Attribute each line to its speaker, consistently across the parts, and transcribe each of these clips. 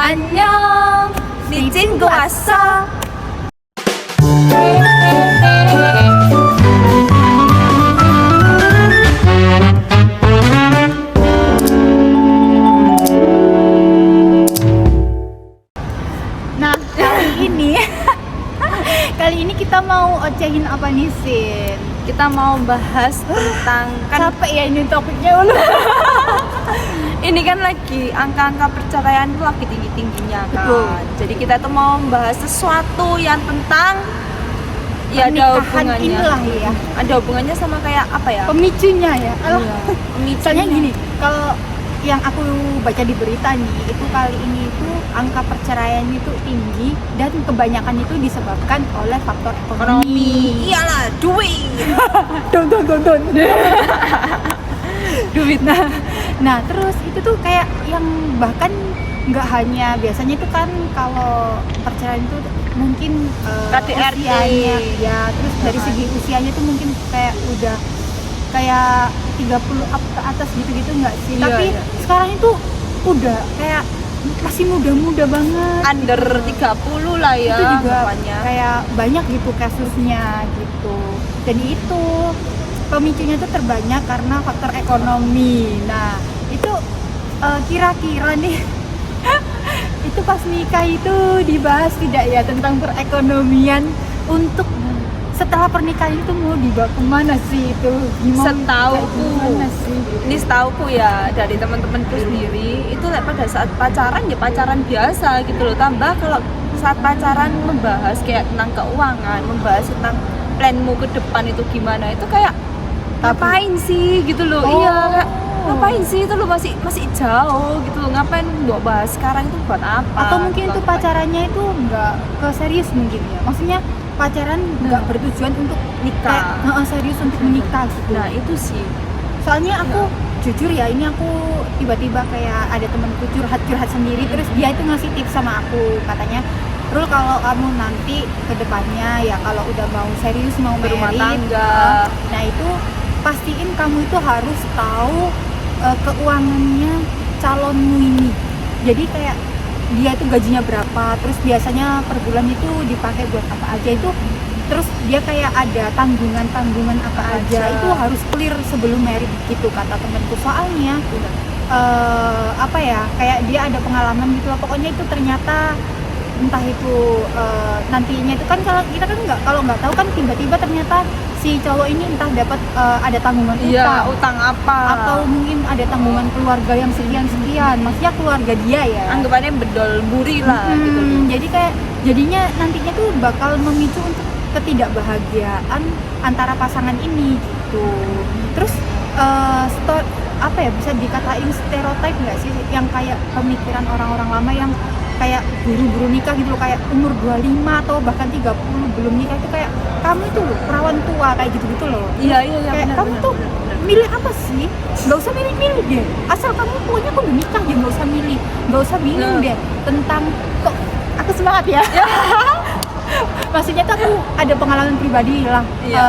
Speaker 1: 안녕, 네 친구 왔어.
Speaker 2: Nah, kali ini kita mau ocehin apa nih, Sin?
Speaker 1: Kita mau bahas tentang
Speaker 2: Capek ya ini topiknya udah.
Speaker 1: ini kan lagi angka-angka perceraian itu lagi tinggi-tingginya kan.
Speaker 2: Betul.
Speaker 1: Jadi kita tuh mau membahas sesuatu yang tentang ya ada
Speaker 2: Pernikahan
Speaker 1: hubungannya.
Speaker 2: inilah ya.
Speaker 1: Ada hubungannya sama kayak apa ya?
Speaker 2: Pemicunya ya. Alah.
Speaker 1: Iya, pemicunya.
Speaker 2: Soalnya gini, kalau yang aku baca di berita nih, itu kali ini itu angka perceraian itu tinggi dan kebanyakan itu disebabkan oleh faktor ekonomi.
Speaker 1: Iyalah, duit.
Speaker 2: Don. Duit. Nah, terus itu tuh kayak yang bahkan nggak hanya biasanya itu kan kalau perceraian itu mungkin
Speaker 1: KDRT.
Speaker 2: usianya ya, terus dari segi usianya tuh mungkin kayak udah kayak 30 up ke atas gitu-gitu nggak sih?
Speaker 1: Iya,
Speaker 2: Tapi
Speaker 1: iya.
Speaker 2: sekarang itu udah kayak masih muda-muda banget.
Speaker 1: Under 30 lah ya.
Speaker 2: Itu juga
Speaker 1: pokoknya.
Speaker 2: kayak banyak gitu kasusnya gitu. Jadi itu pemicunya tuh terbanyak karena faktor ekonomi. Nah, itu kira-kira nih itu pas nikah itu dibahas tidak ya tentang perekonomian untuk setelah pernikahan itu mau dibawa kemana sih itu? Gimana sih?
Speaker 1: Ini setauku ya dari teman-temanku sendiri itu pada saat pacaran ya pacaran biasa gitu loh. Tambah kalau saat pacaran membahas kayak tentang keuangan, membahas tentang planmu ke depan itu gimana, itu kayak ngapain sih gitu loh.
Speaker 2: Oh.
Speaker 1: Iya, kayak ngapain sih itu loh, masih jauh gitu loh. Ngapain buat bahas sekarang itu buat apa?
Speaker 2: Atau mungkin
Speaker 1: gitu.
Speaker 2: itu pacarannya itu nggak ke serius mungkin ya? Maksudnya pacaran nggak bertujuan untuk
Speaker 1: Nikah.
Speaker 2: serius untuk menikah gitu.
Speaker 1: Nah, itu sih.
Speaker 2: Soalnya aku jujur ya, ini aku tiba-tiba kayak ada temanku curhat sendiri, terus dia itu ngasih tips sama aku, katanya Rul, kalau kamu nanti ke depannya ya kalau udah mau serius mau
Speaker 1: Berumah
Speaker 2: married,
Speaker 1: tangga.
Speaker 2: nah itu pastiin kamu itu harus tahu keuangannya calonmu ini. Jadi kayak dia itu gajinya berapa, terus biasanya per bulan itu dipakai buat apa aja itu, terus dia kayak ada tanggungan apa aja, itu harus clear sebelum married gitu kata temenku. Soalnya apa ya, kayak dia ada pengalaman gitu lah, pokoknya itu ternyata entah itu nantinya itu kan kalau kita kan nggak tahu kan tiba-tiba ternyata si cowok ini entah dapat ada tanggungan
Speaker 1: Iya,
Speaker 2: utang
Speaker 1: utang apa?
Speaker 2: atau mungkin ada tanggungan keluarga yang sekian, maksudnya keluarga dia ya.
Speaker 1: Anggapannya bedol buri lah gitu loh.
Speaker 2: Jadi kayak jadinya nantinya tuh bakal memicu untuk ketidakbahagiaan antara pasangan ini gitu. Terus apa ya, bisa dikatain stereotip nggak sih yang kayak pemikiran orang-orang lama yang kayak buru-buru nikah gitu loh, kayak umur 25 atau bahkan 30 belum nikah itu kayak kamu itu perawan tua kayak gitu-gitu loh.
Speaker 1: Iya,
Speaker 2: Kayak
Speaker 1: benar,
Speaker 2: kamu
Speaker 1: benar,
Speaker 2: tuh
Speaker 1: benar.
Speaker 2: milih apa sih? Nggak usah milih-milih deh, asal kamu pokoknya aku udah nikah ya, nggak usah milih, nggak usah bingung
Speaker 1: Nah.
Speaker 2: deh tentang kok aku semangat ya. Maksudnya tuh aku ada pengalaman pribadi lah,
Speaker 1: Iya.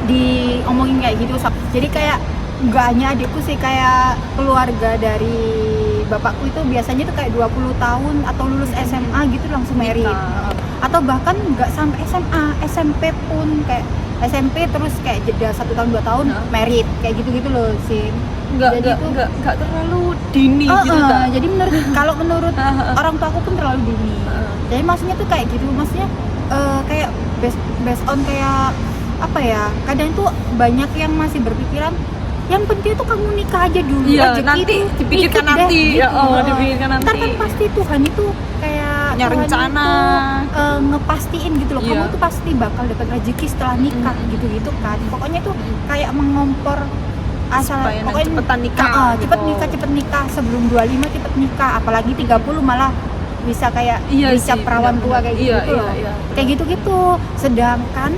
Speaker 2: diomongin kayak gitu. Jadi kayak nggak hanya adikku sih, kayak keluarga dari bapakku itu biasanya tuh kayak 20 tahun atau lulus SMA gitu langsung married.
Speaker 1: Nikah.
Speaker 2: Atau bahkan nggak sampai SMA, SMP pun kayak SMP terus kayak jeda 1 tahun 2 tahun married kayak gitu loh sih. Jadi itu
Speaker 1: Enggak terlalu dini gitu kan.
Speaker 2: jadi kalau menurut orang tua aku pun terlalu dini. Jadi maksudnya tuh kayak gitu, maksudnya kayak based on kayak apa ya, kadang tuh banyak yang masih berpikiran yang penting tuh kamu nikah aja dulu,
Speaker 1: Iya,
Speaker 2: rezeki
Speaker 1: nanti
Speaker 2: tuh
Speaker 1: dipikirkan
Speaker 2: ikut
Speaker 1: nanti.
Speaker 2: deh,
Speaker 1: Ya,
Speaker 2: gitu.
Speaker 1: dipikirkan nanti.
Speaker 2: Ntar kan pasti Tuhan itu kayak
Speaker 1: Punya
Speaker 2: Tuhan
Speaker 1: rencana.
Speaker 2: itu, ngepastiin gitu loh,
Speaker 1: Iya.
Speaker 2: kamu tuh pasti bakal dapat rezeki setelah nikah gitu kan. Pokoknya tuh kayak mengompor asal
Speaker 1: Supaya
Speaker 2: pokoknya
Speaker 1: cepetan nikah gitu.
Speaker 2: cepet nikah sebelum 25 cepet nikah, apalagi 30 malah bisa kayak
Speaker 1: Iya
Speaker 2: dicap
Speaker 1: sih,
Speaker 2: perawan tua
Speaker 1: benar-benar.
Speaker 2: kayak gitu
Speaker 1: Iya,
Speaker 2: loh.
Speaker 1: iya.
Speaker 2: Kayak gitu sedangkan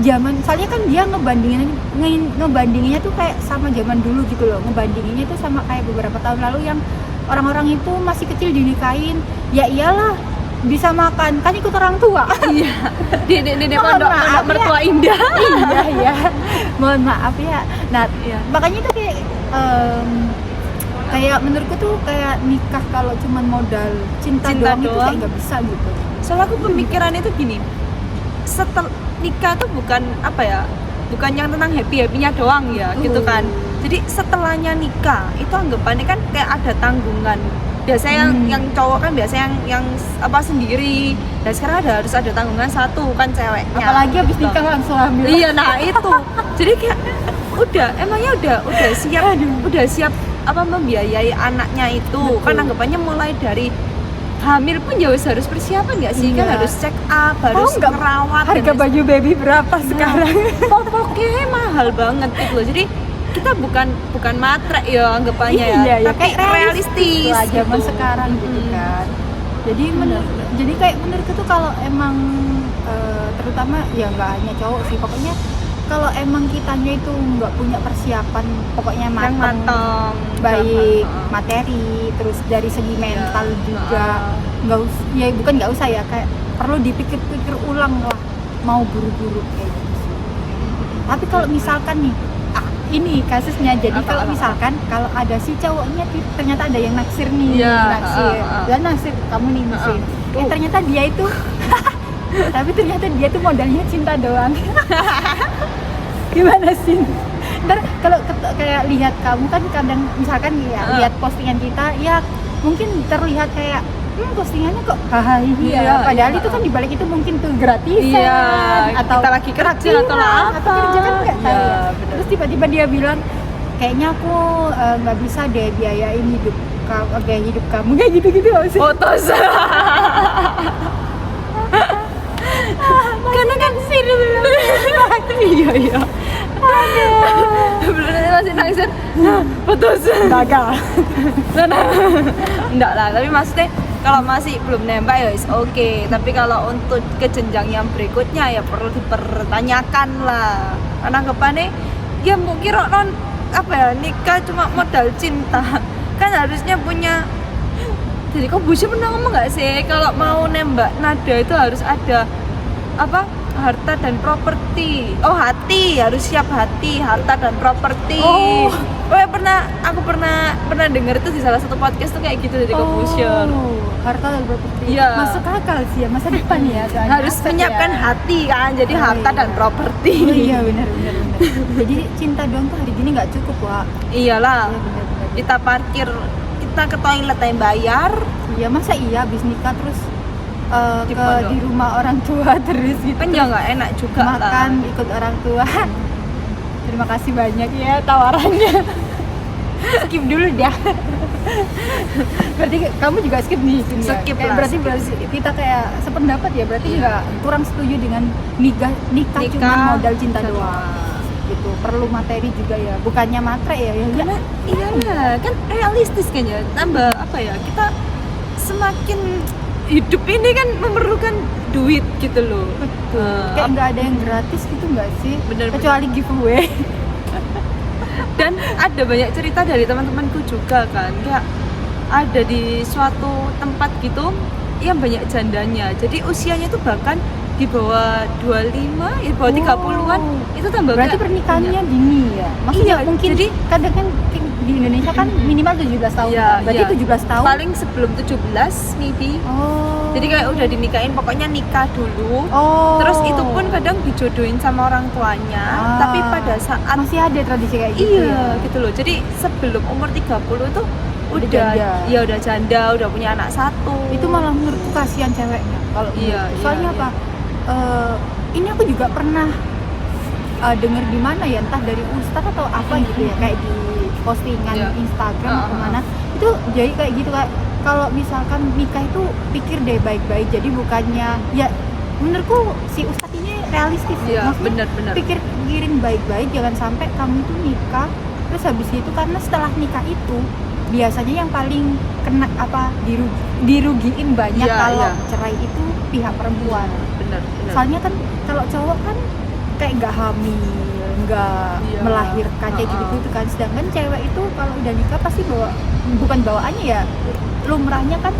Speaker 2: zaman, soalnya kan dia ngebandinginnya tuh kayak sama zaman dulu gitu loh, ngebandinginnya tuh sama kayak beberapa tahun lalu yang orang-orang itu masih kecil dinikahin, ya iyalah bisa makan kan ikut orang tua.
Speaker 1: Iya. Di
Speaker 2: Mohon
Speaker 1: pondok
Speaker 2: maaf
Speaker 1: mertua
Speaker 2: ya.
Speaker 1: indah.
Speaker 2: Iya mohon maaf ya. Nah
Speaker 1: Iya.
Speaker 2: makanya itu kayak kayak menurutku tuh kayak nikah kalau cuman modal cinta doang itu kayak nggak bisa gitu.
Speaker 1: Soalnya aku pemikirannya tuh gini, setelah nikah tuh bukan apa ya, bukan yang tentang happy-happynya doang ya, gitu kan. Jadi setelahnya nikah itu anggapannya kan kayak ada tanggungan. Biasanya yang cowok kan biasanya yang apa sendiri, dan sekarang harus ada tanggungan satu kan ceweknya.
Speaker 2: Apalagi habis
Speaker 1: gitu.
Speaker 2: nikah langsung hamil.
Speaker 1: Iya, nah itu. Jadi kayak udah siap apa membiayai anaknya itu.
Speaker 2: Betul.
Speaker 1: Kan anggapannya mulai dari hamil pun ya harus persiapan nggak sih? Kan
Speaker 2: Iya.
Speaker 1: harus check up, harus
Speaker 2: nggak
Speaker 1: ngerawat.
Speaker 2: Harga baju baby berapa sekarang?
Speaker 1: Pokoknya mahal banget gitu loh. Jadi kita bukan matre ya anggapannya
Speaker 2: Iya,
Speaker 1: ya, tapi
Speaker 2: kayak
Speaker 1: realistis
Speaker 2: lah zaman
Speaker 1: gitu.
Speaker 2: sekarang gitu kan. Jadi jadi kayak menurutku tuh kalau emang terutama ya nggak hanya cowok sih, pokoknya kalau emang kitanya itu nggak punya persiapan pokoknya
Speaker 1: Yang matang,
Speaker 2: baik materi, terus dari segi mental juga nggak usah ya, kayak perlu dipikir-pikir ulang lah mau buru-buru kayak gitu sih. Tapi kalau misalkan nih ini kasusnya, jadi kalau misalkan kalau ada si cowoknya ternyata ada yang naksir nih, dan naksir kamu nih naksir, ternyata dia itu tapi ternyata dia tuh modalnya cinta doang. Gimana sih? Ntar kalau kayak lihat kamu kan kadang misalkan ya lihat postingan kita ya mungkin terlihat kayak postingannya kok bahagia, padahal itu kan dibalik itu mungkin tuh gratisan atau
Speaker 1: kita lagi kerja atau
Speaker 2: kerja kan nggak tahu ya. Terus tiba-tiba dia bilang kayaknya aku nggak bisa deh biayain hidup kamu kayak gitu sih.
Speaker 1: Fotos. Karena kan sini iya belum masih naksir putus
Speaker 2: gagal.
Speaker 1: Enggak lah, tapi maksudnya kalau masih belum nembak ya is oke. Tapi kalau untuk ke jenjang yang berikutnya ya perlu dipertanyakan lah. Karena anggapannya ya mungkin apa ya, nikah cuma modal cinta kan harusnya punya. Jadi kok Bu pernah ngomong nggak sih kalau mau nembak nada itu harus ada apa, harta dan properti. Hati, harus siap hati, harta dan properti. Aku pernah dengar itu di salah satu podcast tuh kayak gitu dari Confucius.
Speaker 2: Harta dan properti.
Speaker 1: Iya.
Speaker 2: Masuk akal sih ya, masa depan ya.
Speaker 1: Harus menyiapkan hati kan, jadi harta dan properti.
Speaker 2: Iya benar. Jadi cinta doang tuh hari gini nggak cukup, Wak.
Speaker 1: Iyalah.
Speaker 2: Iya, benar.
Speaker 1: Kita parkir, kita ke toilet yang bayar.
Speaker 2: Iya, masa iya habis nikah terus di rumah orang tua terus gitu.
Speaker 1: Kan ya nggak enak juga
Speaker 2: makan
Speaker 1: lah.
Speaker 2: Ikut orang tua. Terima kasih banyak ya tawarannya. Skip dulu dah. Berarti kamu juga skip nih sini ya?
Speaker 1: Skip
Speaker 2: Kayak
Speaker 1: lah,
Speaker 2: berarti kita kayak sependapat ya, berarti nggak kurang setuju dengan nikah cuma modal cinta doang gitu. Perlu materi juga ya, bukannya matre ya.
Speaker 1: Karena iyalah kan realistis kan ya, tambah apa ya, kita semakin hidup ini kan memerlukan duit gitu loh.
Speaker 2: Betul. Kayak nggak ada yang gratis gitu nggak sih?
Speaker 1: Bener.
Speaker 2: Kecuali giveaway.
Speaker 1: Dan ada banyak cerita dari teman-temanku juga kan, kayak ada di suatu tempat gitu yang banyak jandanya. Jadi usianya tuh bahkan di bawah 25, di bawah 30-an. Itu tambah
Speaker 2: berarti pernikahannya dini ya? Maksudnya
Speaker 1: iya,
Speaker 2: mungkin
Speaker 1: jadi
Speaker 2: kadang kan di Indonesia kan minimal 17 tahun.
Speaker 1: Iya,
Speaker 2: Berarti
Speaker 1: iya.
Speaker 2: 17 tahun.
Speaker 1: Paling sebelum 17 maybe. Jadi kayak udah dinikahin, pokoknya nikah dulu. Terus itu pun kadang dijodohin sama orang tuanya. Tapi pada saat
Speaker 2: masih ada tradisi kayak gitu ya?
Speaker 1: gitu loh. Jadi sebelum umur 30 itu udah
Speaker 2: janda.
Speaker 1: Ya udah janda, udah punya anak satu.
Speaker 2: Itu malah menurutku kasihan ceweknya. Kalau soalnya apa? Ini aku juga pernah dengar di mana ya, entah dari ustaz atau apa gitu ya, kayak di postingan Instagram atau mana. Itu jadi kayak gitu, kayak kalau misalkan nikah itu pikir deh baik-baik. Jadi bukannya ya, menurutku si ustadz ini realistis ya.
Speaker 1: Benar.
Speaker 2: Pikirin baik-baik, jangan sampai kamu itu nikah terus habis itu, karena setelah nikah itu biasanya yang paling kena apa, dirugiin banyak kalau cerai itu pihak perempuan.
Speaker 1: Benar.
Speaker 2: Soalnya kan kalau cowok kan kayak nggak hamil, nggak melahirkan kayak gitu kan. Sedangkan cewek itu kalau udah nikah pasti bukan bawaannya ya, lumrahnya kan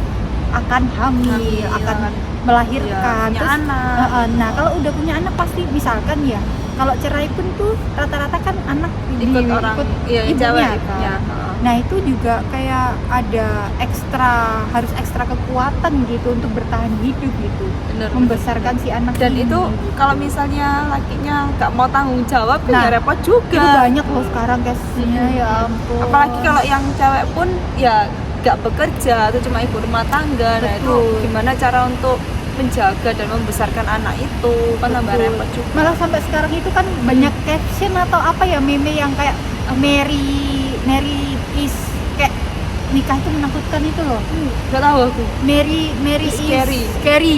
Speaker 2: akan hamil, akan melahirkan,
Speaker 1: punya
Speaker 2: terus
Speaker 1: anak.
Speaker 2: Nah kalau udah punya anak pasti misalkan ya, kalau cerai pun tuh rata-rata kan anak
Speaker 1: ikut orang
Speaker 2: ibunya
Speaker 1: cewek
Speaker 2: kan.
Speaker 1: ya.
Speaker 2: Nah itu juga kayak ada harus ekstra kekuatan gitu untuk bertahan hidup gitu,
Speaker 1: Bener,
Speaker 2: membesarkan si anak
Speaker 1: dan
Speaker 2: ini,
Speaker 1: itu
Speaker 2: gitu.
Speaker 1: kalau misalnya lakinya nggak mau tanggung jawab kan
Speaker 2: Nah,
Speaker 1: ya repot
Speaker 2: itu
Speaker 1: juga.
Speaker 2: banyak loh sekarang kasusnya, ya ampun.
Speaker 1: Apalagi kalau yang cewek pun ya nggak bekerja atau cuma ibu rumah tangga. Nah itu
Speaker 2: Betul.
Speaker 1: gimana cara untuk menjaga dan membesarkan anak itu kan tambah
Speaker 2: Betul.
Speaker 1: repot juga.
Speaker 2: Malah sampai sekarang itu kan banyak caption atau apa ya, meme yang kayak Mary is kayak nikah itu menakutkan itu loh.
Speaker 1: Nggak tahu aku.
Speaker 2: Mary
Speaker 1: Is
Speaker 2: is
Speaker 1: scary.
Speaker 2: scary.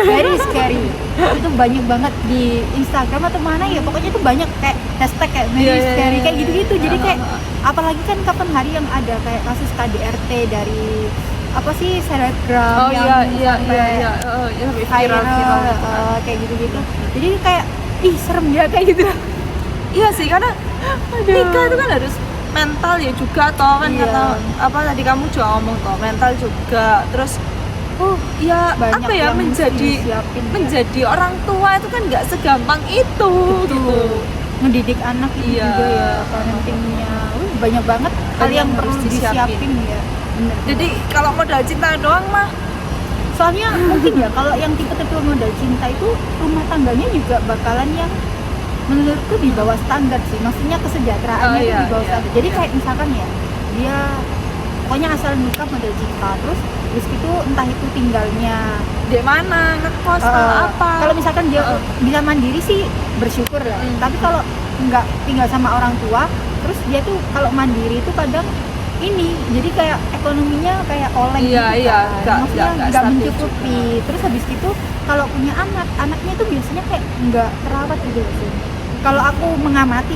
Speaker 2: Very scary. Itu banyak banget di Instagram atau mana ya, pokoknya itu banyak kayak hashtag kayak Mary
Speaker 1: Iya,
Speaker 2: is
Speaker 1: iya,
Speaker 2: scary
Speaker 1: iya,
Speaker 2: kayak gitu-gitu. Jadi kayak
Speaker 1: Ah,
Speaker 2: apalagi kan kapan hari yang ada kayak kasus KDRT dari apa sih selebgram
Speaker 1: Oh
Speaker 2: yang
Speaker 1: iya
Speaker 2: sampai
Speaker 1: ya sampai
Speaker 2: viral,
Speaker 1: viral gitu.
Speaker 2: kayak gitu-gitu. Jadi kayak ih serem ya kayak gitu.
Speaker 1: Iya sih, karena nikah itu kan harus mental ya juga toh kan,
Speaker 2: Iya.
Speaker 1: kata apa tadi kamu juga ngomong toh, mental juga. Terus ya
Speaker 2: Banyak
Speaker 1: apa ya,
Speaker 2: yang mesti
Speaker 1: menjadi
Speaker 2: disiapin, ya.
Speaker 1: menjadi orang tua itu kan nggak segampang itu gitu.
Speaker 2: Ngedidik anak itu
Speaker 1: Iya.
Speaker 2: juga ya, parentingnya banyak banget hal yang
Speaker 1: yang
Speaker 2: perlu
Speaker 1: harus disiapin.
Speaker 2: disiapin ya. Bener.
Speaker 1: Jadi kalau modal cinta doang mah
Speaker 2: Soalnya mungkin ya kalau yang tipe-tipe modal cinta itu rumah tangganya juga bakalan yang menurutku di bawah standar sih. Maksudnya kesejahteraannya
Speaker 1: Oh,
Speaker 2: itu
Speaker 1: iya,
Speaker 2: di bawah
Speaker 1: iya,
Speaker 2: standar. Jadi
Speaker 1: iya.
Speaker 2: kayak misalkan ya, dia pokoknya asal nikah modal cinta, terus itu entah itu tinggalnya
Speaker 1: di mana, ngekos atau apa.
Speaker 2: kalau misalkan dia bisa mandiri sih bersyukur lah. Tapi kalau nggak tinggal sama orang tua, terus dia tuh kalau mandiri itu kadang ini jadi kayak ekonominya kayak oleng
Speaker 1: Iya,
Speaker 2: gitu
Speaker 1: iya,
Speaker 2: kan.
Speaker 1: nggak
Speaker 2: Maksudnya nggak
Speaker 1: stabil
Speaker 2: mencukupi. Terus habis itu kalau punya anaknya itu biasanya kayak nggak terawat gitu sih. Kalau aku mengamati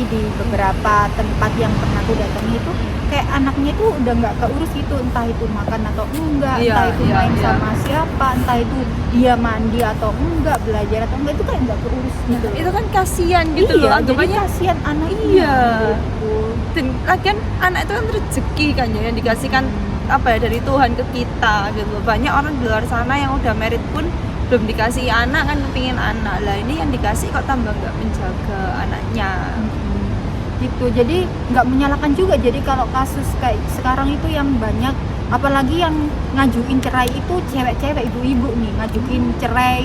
Speaker 2: di beberapa tempat yang pernah aku datangi itu kayak anaknya itu udah nggak keurus gitu, entah itu makan atau enggak,
Speaker 1: Iya,
Speaker 2: entah itu
Speaker 1: iya,
Speaker 2: main
Speaker 1: iya.
Speaker 2: sama siapa, entah itu dia mandi atau enggak, belajar atau enggak, itu kayak nggak keurus gitu.
Speaker 1: Itu kan kasihan gitu
Speaker 2: iya,
Speaker 1: loh,
Speaker 2: jadi
Speaker 1: anggapannya.
Speaker 2: kasihan anaknya.
Speaker 1: Iya.
Speaker 2: Gitu.
Speaker 1: Dan lagian anak itu kan rezeki kan ya, yang dikasihkan apa ya dari Tuhan ke kita gitu. Banyak orang di luar sana yang udah married pun belum dikasih anak kan, kepingin anak lah, ini yang dikasih kok tambah nggak menjaga anaknya.
Speaker 2: Gitu, jadi nggak menyalahkan juga. Jadi kalau kasus kayak sekarang itu yang banyak, apalagi yang ngajuin cerai itu cewek-cewek, ibu-ibu nih ngajuin cerai,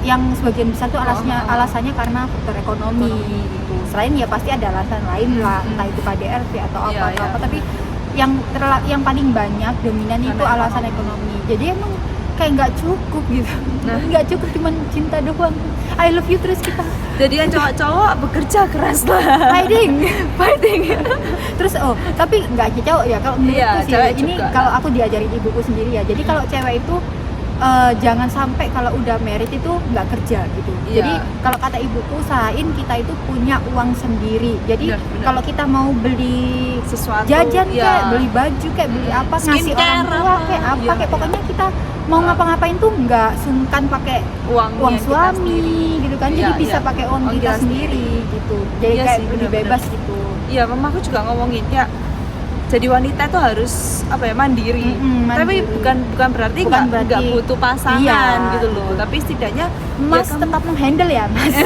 Speaker 2: yang sebagian besar tuh alasannya karena faktor ekonomi gitu. Selain ya pasti ada alasan lain lah, entah itu KDRT atau apa
Speaker 1: Iya,
Speaker 2: apa,
Speaker 1: iya.
Speaker 2: tapi yang paling banyak dominan itu
Speaker 1: Karena
Speaker 2: alasan ekonomi. Jadi emang kayak nggak cukup gitu, nggak cukup cuman cinta doang, I love you terus kita
Speaker 1: Jadi yang cowok-cowok bekerja keras lah.
Speaker 2: fighting. Terus tapi nggak aja cowok ya, kalau menurutku
Speaker 1: Iya,
Speaker 2: sih
Speaker 1: cewek
Speaker 2: ini
Speaker 1: juga.
Speaker 2: kalau aku diajari ibuku sendiri ya. Jadi kalau cewek itu jangan sampai kalau udah married itu nggak kerja gitu.
Speaker 1: Iya.
Speaker 2: Jadi kalau kata ibuku, usahain kita itu punya uang sendiri. Jadi
Speaker 1: Benar.
Speaker 2: kalau kita mau beli
Speaker 1: Sesuatu
Speaker 2: jajan
Speaker 1: ya.
Speaker 2: kayak beli baju kayak beli apa, ngasih orang
Speaker 1: Skincare
Speaker 2: tua
Speaker 1: apa.
Speaker 2: kayak apa,
Speaker 1: Iya,
Speaker 2: kayak
Speaker 1: iya.
Speaker 2: pokoknya kita mau ngapa-ngapain tuh nggak sungkan pakai
Speaker 1: uang
Speaker 2: uang
Speaker 1: kita
Speaker 2: suami
Speaker 1: sendiri.
Speaker 2: gitu kan.
Speaker 1: Iya,
Speaker 2: Jadi bisa
Speaker 1: iya.
Speaker 2: pakai uang kita sendiri gitu. Jadi
Speaker 1: Iya
Speaker 2: kayak
Speaker 1: sih,
Speaker 2: lebih
Speaker 1: benar-benar.
Speaker 2: bebas gitu.
Speaker 1: Iya, mamaku juga ngomongin ya, jadi wanita itu harus apa ya, mandiri. Tapi
Speaker 2: mandiri.
Speaker 1: bukan berarti
Speaker 2: Bukan
Speaker 1: nggak
Speaker 2: berarti-
Speaker 1: butuh pasangan
Speaker 2: Iya.
Speaker 1: gitu loh. Tapi setidaknya
Speaker 2: Mas
Speaker 1: ya kamu-
Speaker 2: tetap menghandle ya Mas.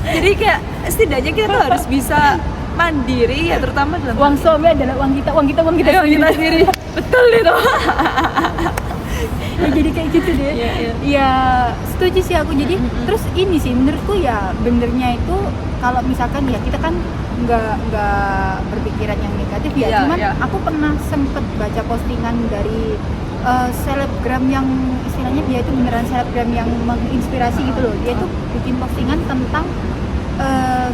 Speaker 1: jadi kayak setidaknya kita tuh harus bisa mandiri ya, terutama dalam
Speaker 2: Uang suami adalah uang kita
Speaker 1: sendiri. Betul itu.
Speaker 2: Ya, jadi kayak gitu deh.
Speaker 1: Iya, iya.
Speaker 2: Ya setuju sih aku. Jadi terus ini sih menurutku ya benernya itu kalau misalkan ya kita kan nggak berpikiran yang negatif ya.
Speaker 1: Iya,
Speaker 2: Cuman
Speaker 1: iya.
Speaker 2: aku pernah sempet baca postingan dari selebgram yang istilahnya dia itu beneran selebgram yang menginspirasi gitu loh. Dia tuh bikin postingan tentang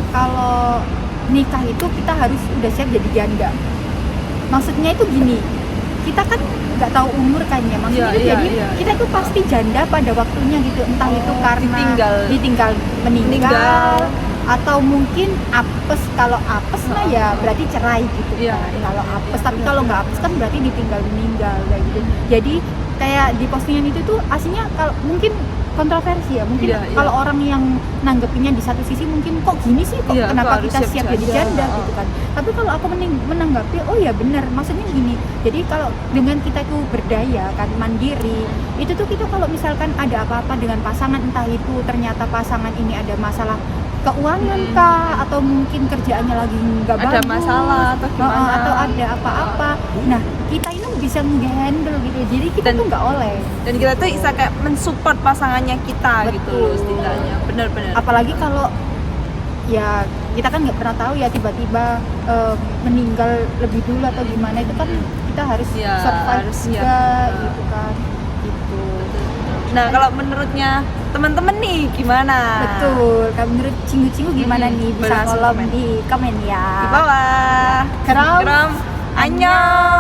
Speaker 2: kalau nikah itu kita harus udah siap jadi janda. Maksudnya itu gini, kita kan nggak tahu umur kan ya, maksudnya
Speaker 1: Iya,
Speaker 2: itu
Speaker 1: iya,
Speaker 2: jadi
Speaker 1: iya.
Speaker 2: kita itu pasti janda pada waktunya gitu, entah itu karena
Speaker 1: ditinggal.
Speaker 2: meninggal atau mungkin apes. Kalau apes mah ya berarti cerai gitu
Speaker 1: Iya,
Speaker 2: kan.
Speaker 1: iya,
Speaker 2: Kalau
Speaker 1: iya,
Speaker 2: apes,
Speaker 1: iya,
Speaker 2: tapi
Speaker 1: benar,
Speaker 2: kalau
Speaker 1: benar.
Speaker 2: nggak apes kan berarti ditinggal meninggal kayak gitu. Jadi kayak di postingan itu tuh aslinya kalau mungkin kontroversi ya, mungkin
Speaker 1: Iya, iya.
Speaker 2: kalau orang yang nanggepinnya di satu sisi mungkin kok gini sih, kok
Speaker 1: Iya,
Speaker 2: kenapa
Speaker 1: kok harus
Speaker 2: kita
Speaker 1: siap
Speaker 2: siap jadi
Speaker 1: janda,
Speaker 2: janda gitu kan. Tapi kalau aku menanggapi, oh ya benar, maksudnya gini, jadi kalau dengan kita itu berdaya kan, mandiri, itu tuh kita kalau misalkan ada apa-apa dengan pasangan, entah itu ternyata pasangan ini ada masalah keuangan kah, atau mungkin kerjaannya lagi nggak bagus,
Speaker 1: Ada masalah atau gimana.
Speaker 2: atau ada apa-apa. Nah, kita ini bisa nge-handle gitu, jadi kita
Speaker 1: Dan-
Speaker 2: tuh nggak oleh.
Speaker 1: Dan kita tuh bisa kayak mensupport pasangannya kita gitu loh,
Speaker 2: Betul.
Speaker 1: setidaknya. Benar-benar.
Speaker 2: Apalagi kalau ya kita kan nggak pernah tahu ya, tiba-tiba meninggal lebih dulu atau gimana, itu kan kita harus
Speaker 1: Ya,
Speaker 2: survive
Speaker 1: harus
Speaker 2: juga
Speaker 1: siap.
Speaker 2: gitu kan, gitu.
Speaker 1: Nah, kalau menurutnya teman-teman nih gimana?
Speaker 2: Betul. Kalau menurut Cinggu-Cinggu gimana nih? Bisa
Speaker 1: boleh langsung
Speaker 2: kolom
Speaker 1: komen.
Speaker 2: di komen ya.
Speaker 1: Di bawah.
Speaker 2: Kram.
Speaker 1: Kram. Annyeong.